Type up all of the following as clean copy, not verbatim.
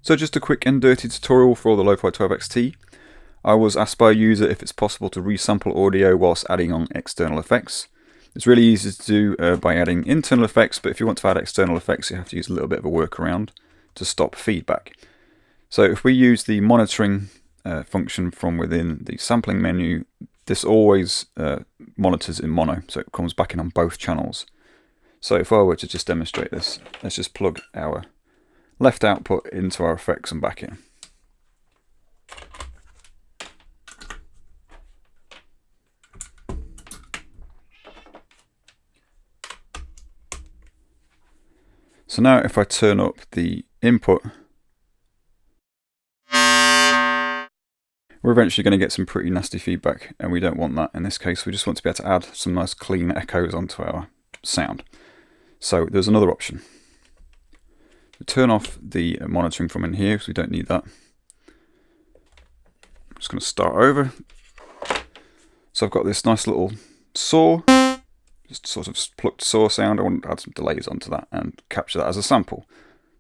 So just a quick and dirty tutorial for the Lofi-12 XT. I was asked by a user if it's possible to resample audio whilst adding on external effects. It's really easy to do by adding internal effects, but if you want to add external effects you have to use a little bit of a workaround to stop feedback. So if we use the monitoring function from within the sampling menu, this always monitors in mono, so it comes back in on both channels. So if I were to just demonstrate this, let's just plug our left output into our effects and back in. So now if I turn up the input, we're eventually going to get some pretty nasty feedback, and we don't want that in this case. We just want to be able to add some nice clean echoes onto our sound. So there's another option. Turn off the monitoring from in here because we don't need that. I'm just going to start over. So I've got this nice little saw, just sort of plucked saw sound. I want to add some delays onto that and capture that as a sample.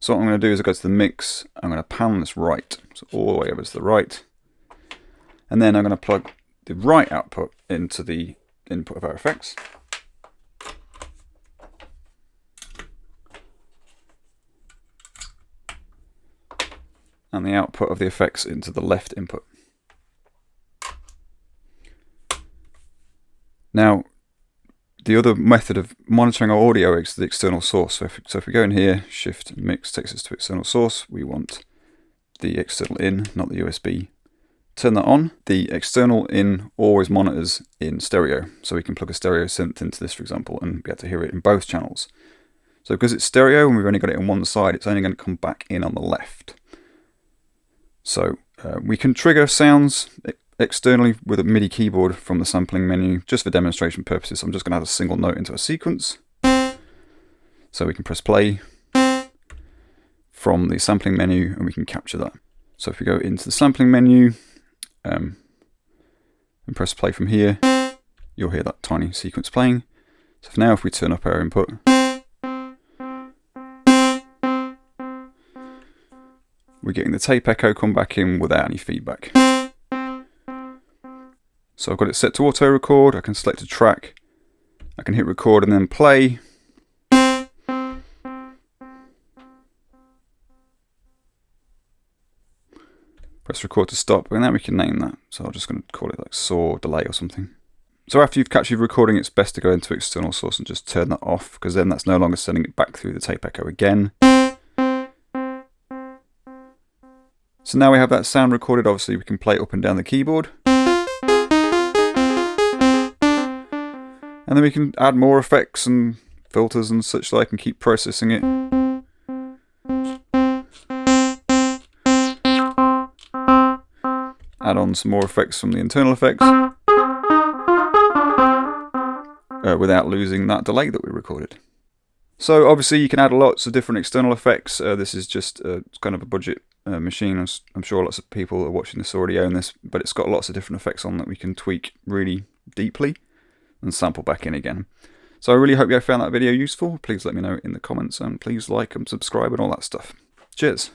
So what I'm going to do is I go to the mix, I'm going to pan this right, so all the way over to the right. And then I'm going to plug the right output into the input of our effects. And the output of the effects into the left input. Now, the other method of monitoring our audio is the external source. So if we go in here, Shift Mix takes us to external source. We want the external in, not the USB. Turn that on. The external in always monitors in stereo. So we can plug a stereo synth into this, for example, and be able to hear it in both channels. So because it's stereo and we've only got it on one side, it's only going to come back in on the left. So we can trigger sounds externally with a MIDI keyboard from the sampling menu, just for demonstration purposes. I'm just going to add a single note into a sequence. So we can press play from the sampling menu and we can capture that. So if we go into the sampling menu and press play from here, you'll hear that tiny sequence playing. So for now, if we turn up our input, we're getting the tape echo come back in without any feedback. So I've got it set to auto record. I can select a track, I can hit record and then play. Press record to stop, and then we can name that. So I'm just going to call it like saw delay or something. So after you've captured your recording, it's best to go into external source and just turn that off, because then that's no longer sending it back through the tape echo again. So now we have that sound recorded. Obviously we can play it up and down the keyboard. And then we can add more effects and filters and such like and keep processing it. Add on some more effects from the internal effects. Without losing that delay that we recorded. So obviously you can add lots of different external effects. This is just kind of a budget machine. I'm sure lots of people are watching this already own this, but it's got lots of different effects on that we can tweak really deeply and sample back in again. So I really hope you found that video useful. Please let me know in the comments, and please like and subscribe and all that stuff. Cheers.